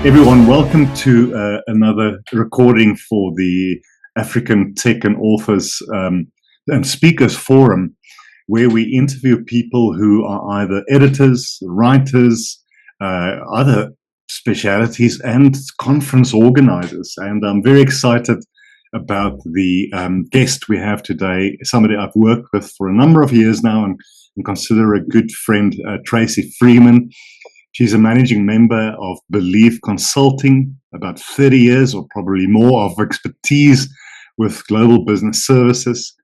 Everyone, welcome to another recording for the African Tech and Authors and Speakers Forum, where we interview people who are either editors, writers, other specialities, and conference organizers. And I'm very excited about the guest we have today, somebody I've worked with for a number of years now and consider a good friend, Traci Freeman. She's a managing member of Believe Consulting, about 30 years or probably more of expertise with global business services,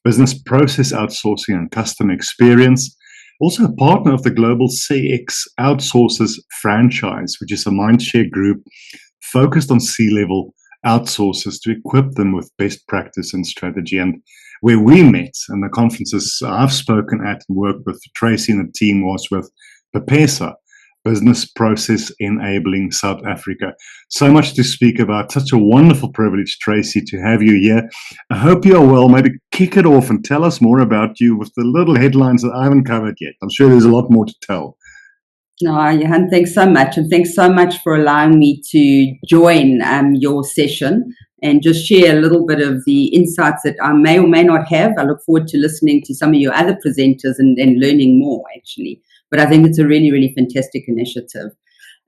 business process outsourcing and customer experience. Also a partner of the global CxOutsourcers franchise, which is a mindshare group focused on C-level outsourcers to equip them with best practice and strategy. And where we met and the conferences I've spoken at and worked with Traci and the team was with PEPESA, Business Process Enabling South Africa. So much to speak about. Such a wonderful privilege, Traci, to have you here. I hope you are well. Maybe kick it off and tell us more about you with the little headlines that I haven't covered yet. I'm sure there's a lot more to tell. No, Johan, thanks so much. And thanks so much for allowing me to join your session and just share a little bit of the insights that I may or may not have. I look forward to listening to some of your other presenters and learning more, actually. But I think it's a really, really fantastic initiative.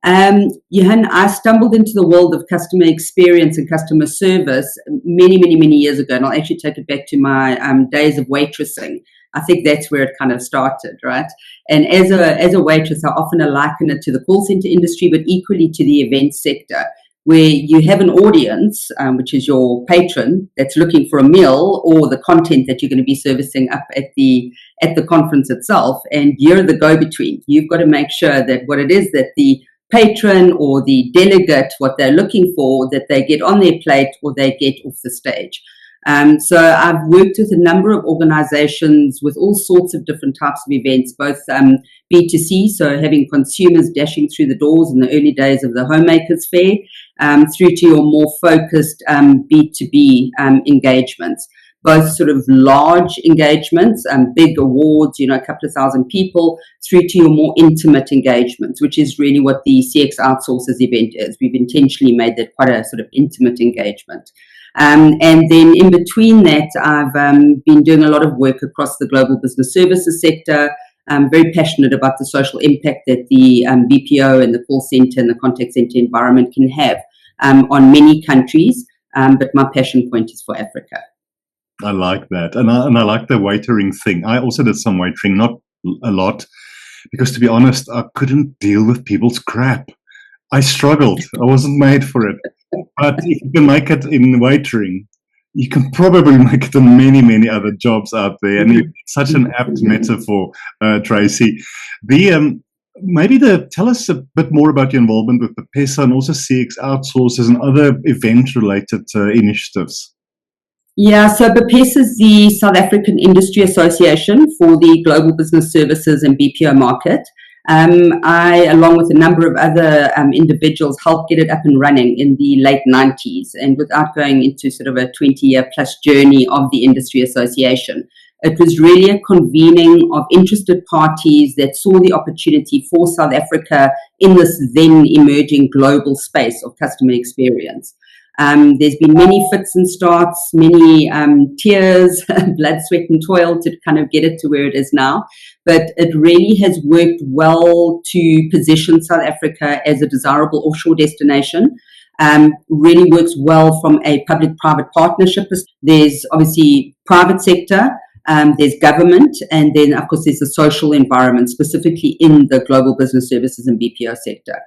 Johan, I stumbled into the world of customer experience and customer service many, many, many years ago. And I'll actually take it back to my days of waitressing. I think that's where it kind of started, right? And as a waitress, I often liken it to the call center industry, but equally to the event sector, where you have an audience, which is your patron, that's looking for a meal or the content that you're going to be servicing up at the conference itself, and you're the go-between. You've got to make sure that what it is that the patron or the delegate, what they're looking for, that they get on their plate or they get off the stage. So I've worked with a number of organizations with all sorts of different types of events, both B2C, so having consumers dashing through the doors in the early days of the Homemakers Fair, through to your more focused B2B engagements, both sort of large engagements, big awards, a couple of thousand people, through to your more intimate engagements, which is really what the CxOutsourcers event is. We've intentionally made that quite a sort of intimate engagement. And then in between that, I've been doing a lot of work across the global business services sector. I'm very passionate about the social impact that the BPO and the call center and the contact center environment can have on many countries, but my passion point is for Africa. I like that. And I like the waitering thing. I also did some waitering, not a lot, because to be honest, I couldn't deal with people's crap. I struggled. I wasn't made for it. But if you can make it in waitering, you can probably make it in many, many other jobs out there. And it's such an apt metaphor, Traci. Tell us a bit more about your involvement with the PEPESA and also CxOutsourcers and other event-related initiatives. Yeah, so PEPESA is the South African Industry Association for the global business services and BPO market. I, along with a number of other individuals, helped get it up and running in the late 90s, and without going into sort of a 20-year plus journey of the industry association. It was really a convening of interested parties that saw the opportunity for South Africa in this then emerging global space of customer experience. There's been many fits and starts, many tears, blood, sweat and toil to kind of get it to where it is now. But it really has worked well to position South Africa as a desirable offshore destination. Really works well from a public-private partnership. There's obviously private sector, there's government, and then, of course, there's the social environment, specifically in the global business services and BPO sector.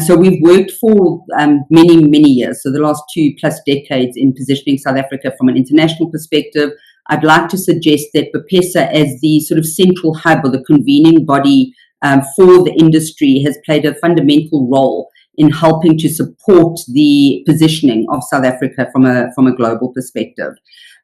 So we've worked for many, many years, so the last 2+ decades in positioning South Africa from an international perspective. I'd like to suggest that PEPESA, as the sort of central hub or the convening body for the industry, has played a fundamental role in helping to support the positioning of South Africa from a global perspective.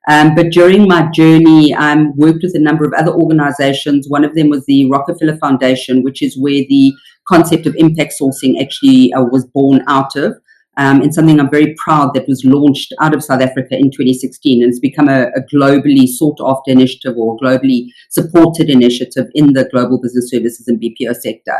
But during my journey, I worked with a number of other organizations. One of them was the Rockefeller Foundation, which is where the concept of impact sourcing actually was born out of. And something I'm very proud that was launched out of South Africa in 2016, and it's become a globally sought-after initiative or globally supported initiative in the global business services and BPO sector.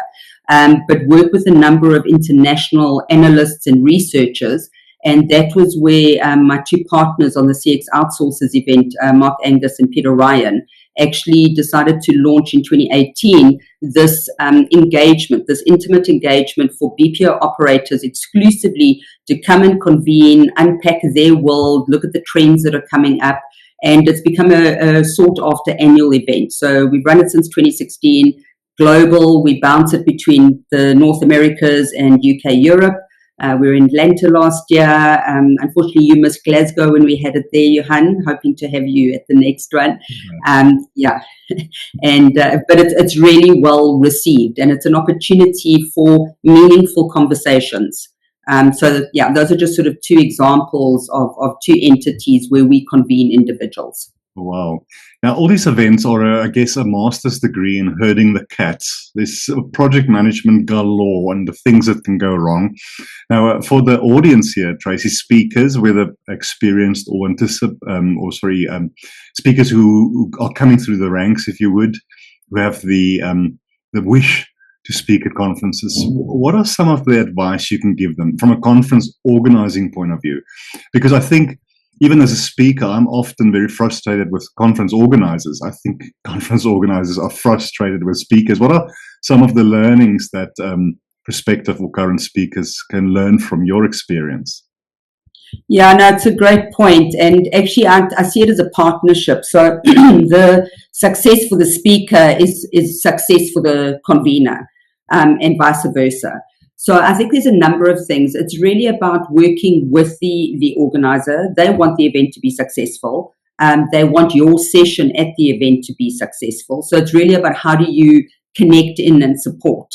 but work with a number of international analysts and researchers. And that was where my two partners on the CxOutsourcers event, Mark Angus and Peter Ryan, actually decided to launch in 2018 this engagement, this intimate engagement for BPO operators exclusively to come and convene, unpack their world, look at the trends that are coming up. And it's become a sought after annual event. So we've run it since 2016, global. We bounce it between the North Americas and UK, Europe. We were in Atlanta last year. Unfortunately, you missed Glasgow when we had it there, Johan. Hoping to have you at the next one. Yeah, and but it's really well received, and it's an opportunity for meaningful conversations. So yeah, those are just sort of two examples of two entities where we convene individuals. Wow. Now, all these events are, I guess, a master's degree in herding the cats. There's project management galore and the things that can go wrong. Now, for the audience here, Traci, speakers, whether experienced or speakers who are coming through the ranks, if you would, who have the wish to speak at conferences, what are some of the advice you can give them from a conference organizing point of view? Because I think, even as a speaker, I'm often very frustrated with conference organizers. I think conference organizers are frustrated with speakers. What are some of the learnings that prospective or current speakers can learn from your experience? Yeah, no, it's a great point. And actually, I see it as a partnership. So the success for the speaker is success for the convener, and vice versa. So I think there's a number of things. It's really about working with the organizer. They want the event to be successful. They want your session at the event to be successful. So it's really about how do you connect in and support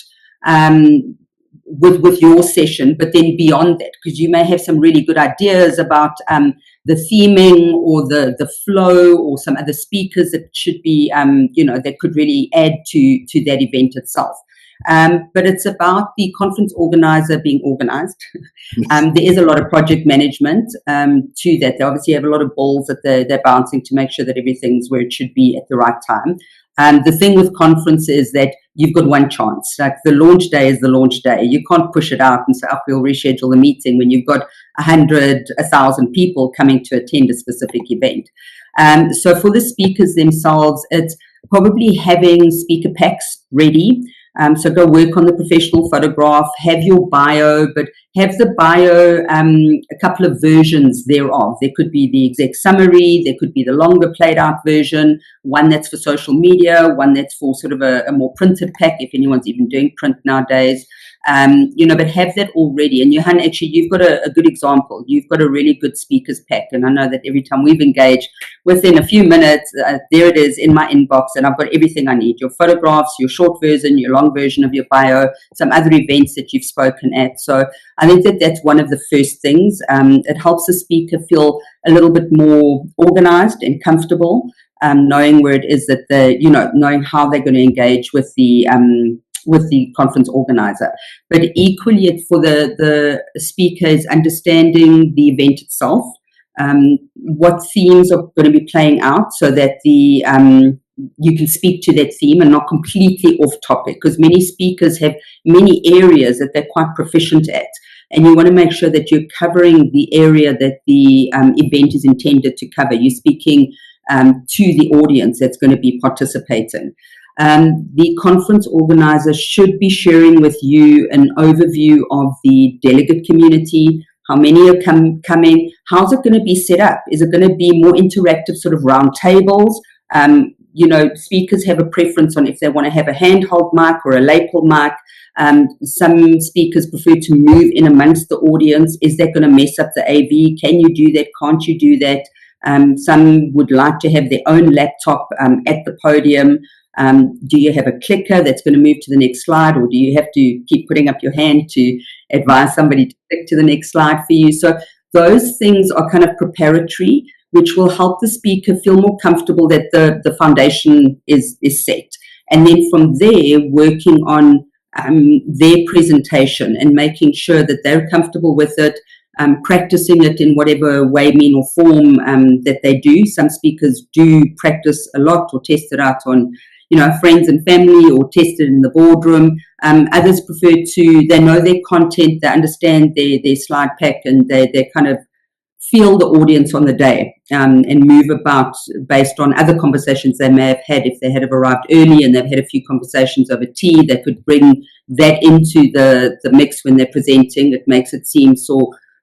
with your session, but then beyond that, because you may have some really good ideas about the theming or the flow or some other speakers that should be, that could really add to that event itself. But it's about the conference organizer being organized. There is a lot of project management to that. They obviously have a lot of balls that they're bouncing to make sure that everything's where it should be at the right time. The thing with conference is that you've got one chance. Like the launch day is the launch day. You can't push it out and say, oh, we'll reschedule the meeting when you've got 100, 1,000 people coming to attend a specific event. So for the speakers themselves, it's probably having speaker packs ready. So go work on the professional photograph, have your bio, but have the bio, a couple of versions thereof. There could be the exec summary, there could be the longer played out version, one that's for social media, one that's for sort of a more printed pack, if anyone's even doing print nowadays. But have that already. And Johan, actually, you've got a good example. You've got a really good speakers pack. And I know that every time we've engaged, within a few minutes, there it is in my inbox, and I've got everything I need. Your photographs, your short version, your long version of your bio, some other events that you've spoken at. So I think that's one of the first things. It helps the speaker feel a little bit more organized and comfortable, knowing where it is that knowing how they're going to engage with the conference organizer. But equally for the speakers, understanding the event itself, what themes are going to be playing out so that you can speak to that theme and not completely off topic, because many speakers have many areas that they're quite proficient at. And you want to make sure that you're covering the area that the event is intended to cover. You're speaking to the audience that's going to be participating. The conference organizer should be sharing with you an overview of the delegate community, how many are coming, how's it going to be set up? Is it going to be more interactive sort of round tables? Speakers have a preference on if they want to have a handheld mic or a lapel mic. Some speakers prefer to move in amongst the audience. Is that going to mess up the AV? Can you do that? Can't you do that? Some would like to have their own laptop at the podium. Do you have a clicker that's going to move to the next slide, or do you have to keep putting up your hand to advise somebody to click to the next slide for you? So those things are kind of preparatory, which will help the speaker feel more comfortable that the foundation is set. And then from there, working on their presentation and making sure that they're comfortable with it, practicing it in whatever way, mean, or form that they do. Some speakers do practice a lot or test it out on friends and family or tested in the boardroom. Others prefer they know their content, they understand their slide pack, and they kind of feel the audience on the day and move about based on other conversations they may have had. If they had arrived early and they've had a few conversations over tea, they could bring that into the mix when they're presenting. It makes it seem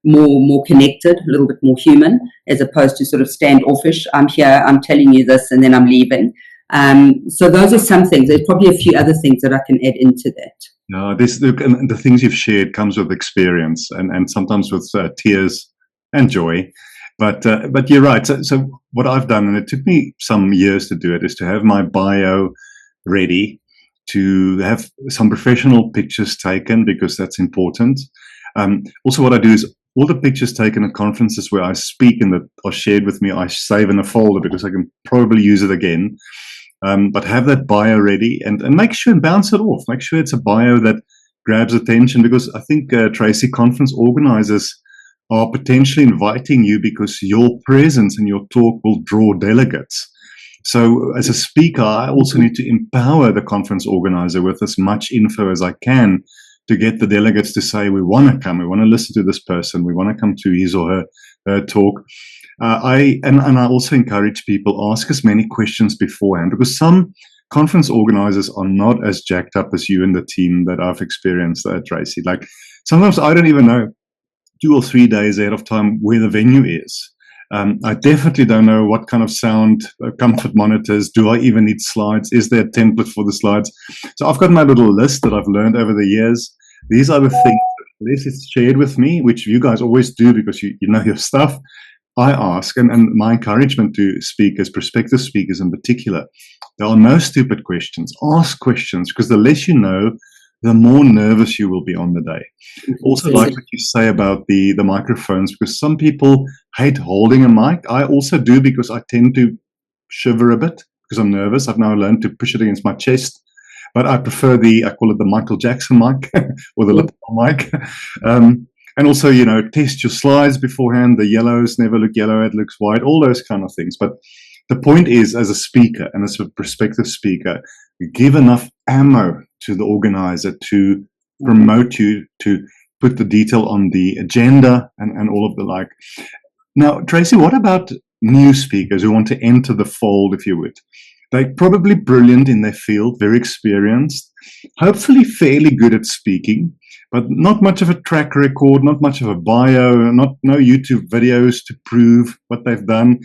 more connected, a little bit more human, as opposed to sort of standoffish. I'm here, I'm telling you this, and then I'm leaving. So those are some things. There's probably a few other things that I can add into that. No, the things you've shared comes with experience and sometimes with tears and joy. But you're right. So what I've done, and it took me some years to do it, is to have my bio ready, to have some professional pictures taken, because that's important. Also, what I do is all the pictures taken at conferences where I speak and that are shared with me, I save in a folder because I can probably use it again. But have that bio ready and make sure and bounce it off. Make sure it's a bio that grabs attention, because I think, Traci, conference organizers are potentially inviting you because your presence and your talk will draw delegates. So as a speaker, I also need to empower the conference organizer with as much info as I can to get the delegates to say, we want to come, we want to listen to this person, we want to come to his or her talk. I also encourage people, ask as many questions beforehand, because some conference organizers are not as jacked up as you and the team that I've experienced, Traci. Like, sometimes I don't even know 2 or 3 days ahead of time where the venue is. I definitely don't know what kind of sound, comfort monitors. Do I even need slides? Is there a template for the slides? So I've got my little list that I've learned over the years. These are the things that is shared with me, which you guys always do because you know your stuff. I ask, and my encouragement to speakers, prospective speakers in particular, there are no stupid questions. Ask questions, because the less you know, the more nervous you will be on the day. Also, like what you say about the microphones, because some people hate holding a mic. I also do, because I tend to shiver a bit because I'm nervous. I've now learned to push it against my chest. But I prefer I call it the Michael Jackson mic or the lapel mic. And also, test your slides beforehand. The yellows never look yellow, it looks white, all those kind of things. But the point is, as a speaker and as a prospective speaker, give enough ammo to the organizer to promote you, to put the detail on the agenda and all of the like. Now, Traci, what about new speakers who want to enter the fold, if you would? They're probably brilliant in their field, very experienced, hopefully fairly good at speaking, but not much of a track record, not much of a bio, no YouTube videos to prove what they've done.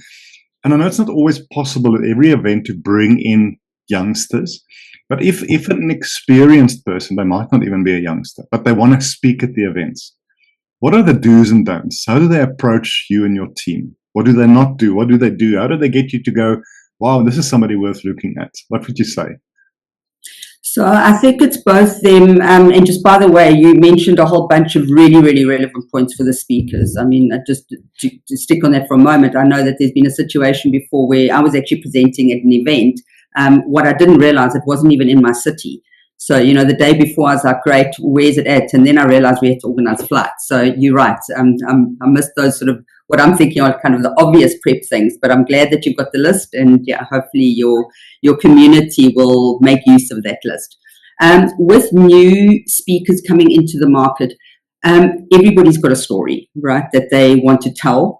And I know it's not always possible at every event to bring in youngsters, but if an experienced person, they might not even be a youngster, but they want to speak at the events, what are the do's and don'ts? How do they approach you and your team? What do they not do? What do they do? How do they get you to go, wow, this is somebody worth looking at? What would you say? So I think it's both them. And just by the way, you mentioned a whole bunch of really, really relevant points for the speakers. I mean, just to stick on that for a moment, I know that there's been a situation before where I was actually presenting at an event. What I didn't realize, it wasn't even in my city. So, the day before I was like, great, where's it at? And then I realized we had to organize flights. So you're right. I missed those sort of, what I'm thinking are kind of the obvious prep things, but I'm glad that you've got the list, and hopefully your community will make use of that list. With new speakers coming into the market, everybody's got a story, right, that they want to tell.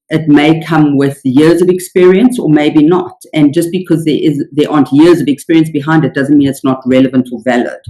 It may come with years of experience or maybe not. And just because there aren't years of experience behind it doesn't mean it's not relevant or valid.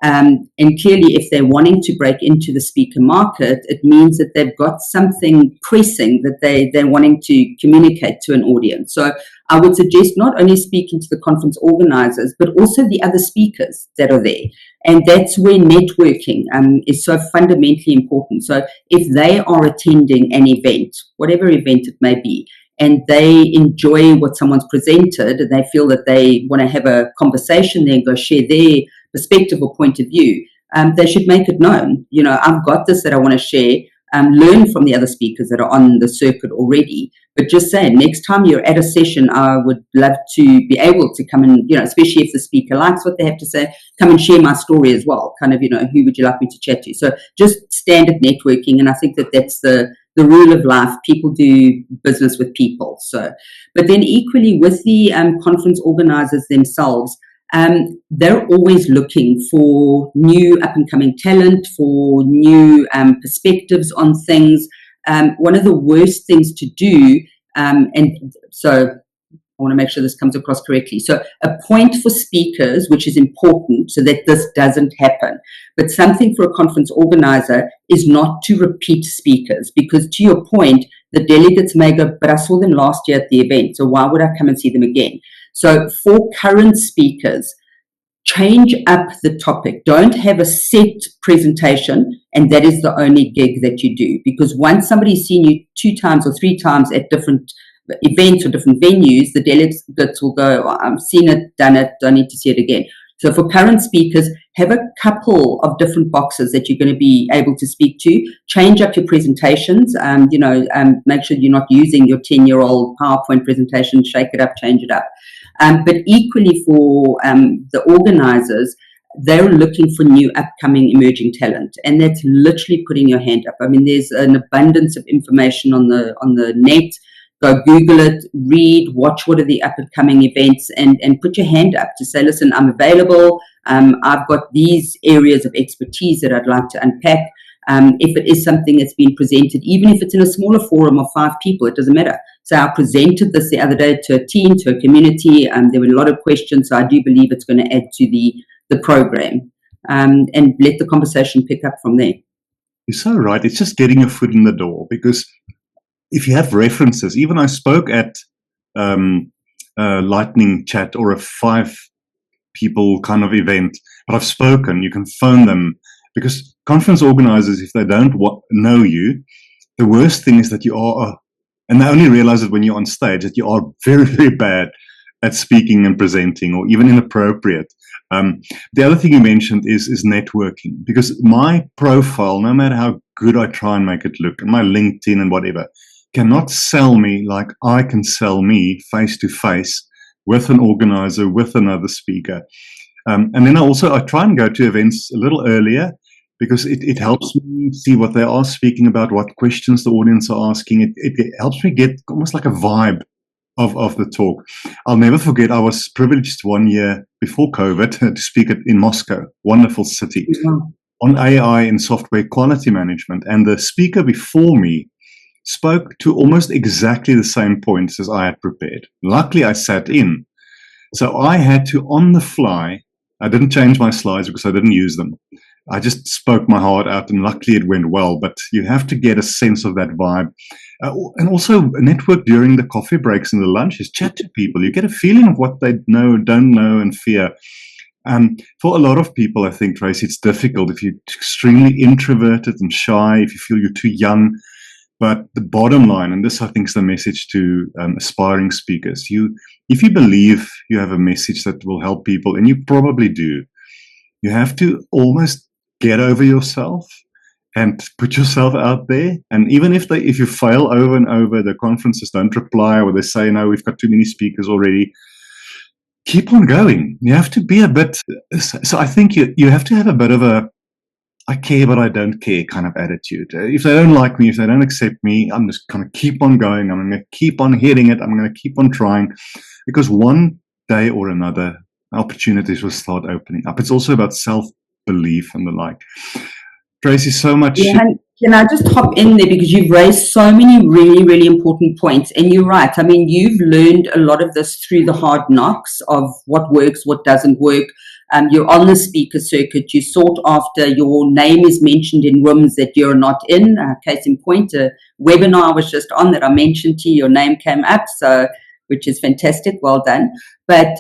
And clearly, if they're wanting to break into the speaker market, it means that they've got something pressing that they're wanting to communicate to an audience. So I would suggest not only speaking to the conference organizers, but also the other speakers that are there. And that's where networking is so fundamentally important. So if they are attending an event, whatever event it may be, and they enjoy what someone's presented, and they feel that they want to have a conversation there and go share their perspective or point of view, they should make it known. I've got this that I want to share, learn from the other speakers that are on the circuit already. But just say, next time you're at a session, I would love to be able to come and, especially if the speaker likes what they have to say, come and share my story as well. Kind of, who would you like me to chat to? So just standard networking. And I think that that's the the rule of life. People do business with people. So, but then equally with the conference organizers themselves, they're always looking for new up-and-coming talent, for new perspectives on things. One of the worst things to do, and so I want to make sure this comes across correctly. So a point for speakers, which is important so that this doesn't happen. But something for a conference organizer is not to repeat speakers, because to your point, the delegates may go, but I saw them last year at the event, so why would I come and see them again? So for current speakers, change up the topic. Don't have a set presentation and that is the only gig that you do. Because once somebody's seen you 2 times or 3 times at different events or different venues, the delegates will go, oh, I've seen it, done it, don't need to see it again. So for current speakers, have a couple of different boxes that you're going to be able to speak to. Change up your presentations. Make sure you're not using your 10-year-old PowerPoint presentation. Shake it up, change it up. But equally for the organizers, they're looking for new upcoming emerging talent, and that's literally putting your hand up. I mean, there's an abundance of information on the net. Go Google it, read, watch what are the up-and-coming events, and put your hand up to say, listen, I'm available. I've got these areas of expertise that I'd like to unpack. If it is something that's been presented, even if it's in a smaller forum of 5 people, it doesn't matter. So I presented this the other day to a team, to a community. There were a lot of questions, so I do believe it's going to add to the program, and let the conversation pick up from there. You're so right. It's just getting your foot in the door, because if you have references, even I spoke at Lightning Chat or a 5 people kind of event, but I've spoken, you can phone them, because conference organizers, if they don't know you, the worst thing is that you are, and they only realize it when you're on stage, that you are very, very bad at speaking and presenting, or even inappropriate. The other thing you mentioned is networking, because my profile, no matter how good I try and make it look, and my LinkedIn and whatever, cannot sell me like I can sell me face to face with an organizer, with another speaker. And then I try and go to events a little earlier, because it helps me see what they are speaking about, what questions the audience are asking. It helps me get almost like a vibe of the talk. I'll never forget, I was privileged 1 year before COVID to speak in Moscow, wonderful city, on AI and software quality management. And the speaker before me spoke to almost exactly the same points as I had prepared. Luckily, I sat in. So I had to, on the fly, I didn't change my slides because I didn't use them. I just spoke my heart out, and luckily it went well. But you have to get a sense of that vibe. And also network during the coffee breaks and the lunches. Chat to people. You get a feeling of what they know, don't know, and fear. For a lot of people, I think, Traci, it's difficult if you're extremely introverted and shy, if you feel you're too young. But the bottom line, and this I think is the message to aspiring speakers, if you believe you have a message that will help people, and you probably do, you have to almost get over yourself and put yourself out there. And even if you fail over and over, the conferences don't reply, or they say, no, we've got too many speakers already, keep on going. You have to be a bit, so I think you have to have a bit of a I care but I don't care kind of attitude. If they don't like me, if they don't accept me, I'm just going to keep on going. I'm going to keep on hitting it. I'm going to keep on trying, because one day or another, opportunities will start opening up. It's also about self-belief and the like. Traci, so much. Yeah, can I just hop in there, because you've raised so many really, really important points, and you're right. I mean, you've learned a lot of this through the hard knocks of what works, what doesn't work. You're on the speaker circuit. You sought after, your name is mentioned in rooms that you're not in. Case in point, a webinar I was just on that I mentioned to you, your name came up, so which is fantastic. Well done. But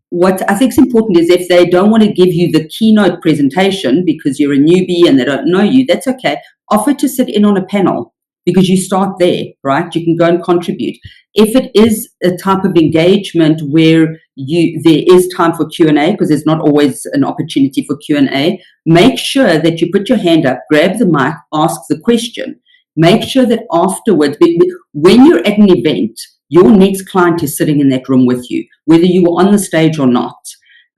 what I think is important is, if they don't want to give you the keynote presentation because you're a newbie and they don't know you, that's okay. Offer to sit in on a panel, because you start there, right? You can go and contribute. If it is a type of engagement where there is time for Q&A, because there's not always an opportunity for Q&A, make sure that you put your hand up, grab the mic, ask the question. Make sure that afterwards, when you're at an event, your next client is sitting in that room with you, whether you were on the stage or not.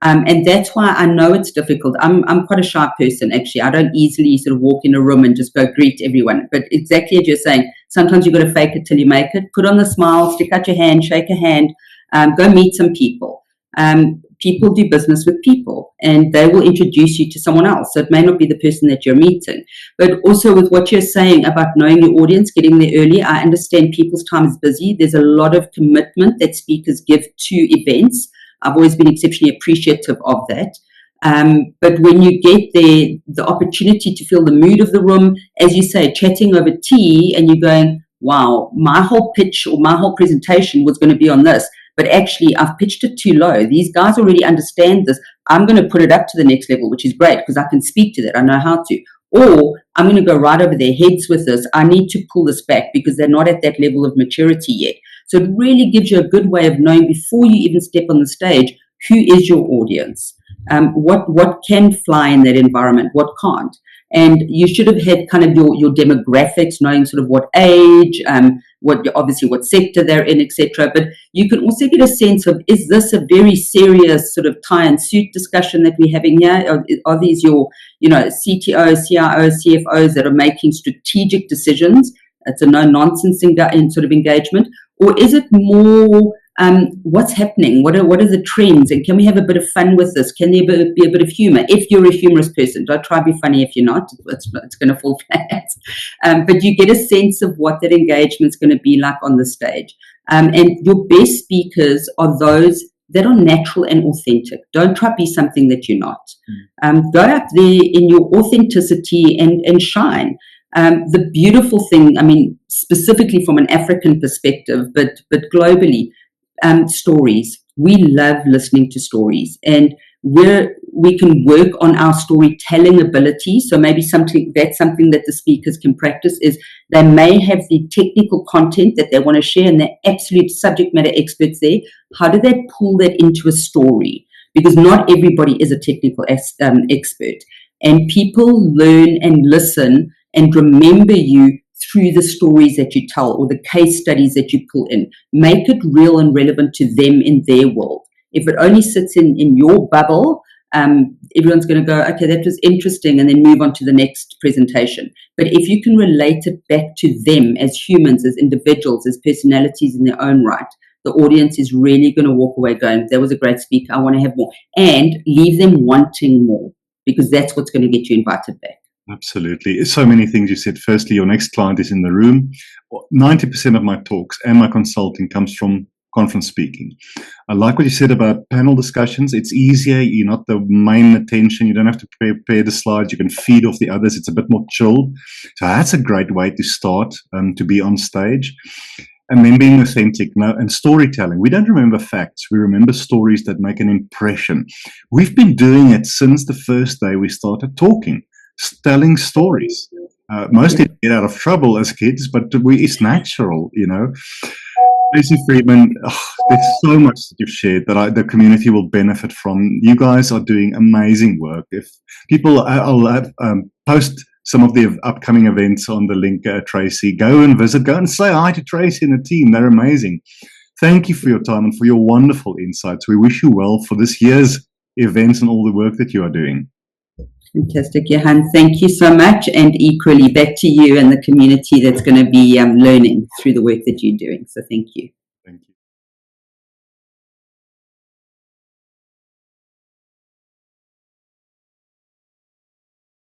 And that's why I know it's difficult. I'm quite a shy person, actually. I don't easily sort of walk in a room and just go greet everyone. But exactly as you're saying, sometimes you've got to fake it till you make it. Put on the smile, stick out your hand, shake a hand, go meet some people. People do business with people, and they will introduce you to someone else. So it may not be the person that you're meeting. But also with what you're saying about knowing your audience, getting there early, I understand people's time is busy. There's a lot of commitment that speakers give to events. I've always been exceptionally appreciative of that. But when you get there, the opportunity to feel the mood of the room, as you say, chatting over tea, and you're going, wow, my whole pitch or my whole presentation was going to be on this, but actually I've pitched it too low. These guys already understand this. I'm going to put it up to the next level, which is great because I can speak to that. I know how to. Or I'm going to go right over their heads with this. I need to pull this back because they're not at that level of maturity yet. So it really gives you a good way of knowing before you even step on the stage, who is your audience? What can fly in that environment? What can't? And you should have had kind of your demographics, knowing sort of what age, what sector they're in, etc. But you can also get a sense of, is this a very serious sort of tie and suit discussion that we're having here? Are these your, CTOs, CIOs, CFOs that are making strategic decisions? It's a no-nonsense sort of engagement. Or is it more what's happening? What are the trends? And can we have a bit of fun with this? Can there be a bit of humor? If you're a humorous person, don't try to be funny if you're not. It's going to fall flat. But you get a sense of what that engagement's going to be like on the stage. And your best speakers are those that are natural and authentic. Don't try to be something that you're not. Go up there in your authenticity and shine. The beautiful thing, specifically from an African perspective, but globally, stories. We love listening to stories, and we can work on our storytelling ability. So maybe something that the speakers can practice is they may have the technical content that they want to share, and they're absolute subject matter experts there. How do they pull that into a story? Because not everybody is a technical expert, and people learn and listen and remember you through the stories that you tell or the case studies that you pull in. Make it real and relevant to them in their world. If it only sits in your bubble, everyone's going to go, okay, that was interesting, and then move on to the next presentation. But if you can relate it back to them as humans, as individuals, as personalities in their own right, the audience is really going to walk away going, that was a great speaker, I want to have more, and leave them wanting more, because that's what's going to get you invited back. Absolutely. So many things you said. Firstly, your next client is in the room. 90% of my talks and my consulting comes from conference speaking. I like what you said about panel discussions. It's easier. You're not the main attention. You don't have to prepare the slides. You can feed off the others. It's a bit more chilled. So that's a great way to start, to be on stage. And then being authentic and storytelling. We don't remember facts. We remember stories that make an impression. We've been doing it since the first day we started talking. Telling stories. Mostly get out of trouble as kids, but it's natural, Traci Freeman, there's so much that you've shared that the community will benefit from. You guys are doing amazing work. If people, I'll post some of the upcoming events on the link, Traci. Go and say hi to Traci and the team. They're amazing. Thank you for your time and for your wonderful insights. We wish you well for this year's events and all the work that you are doing. Fantastic, Johan. Thank you so much, and equally back to you and the community that's going to be learning through the work that you're doing. So thank you.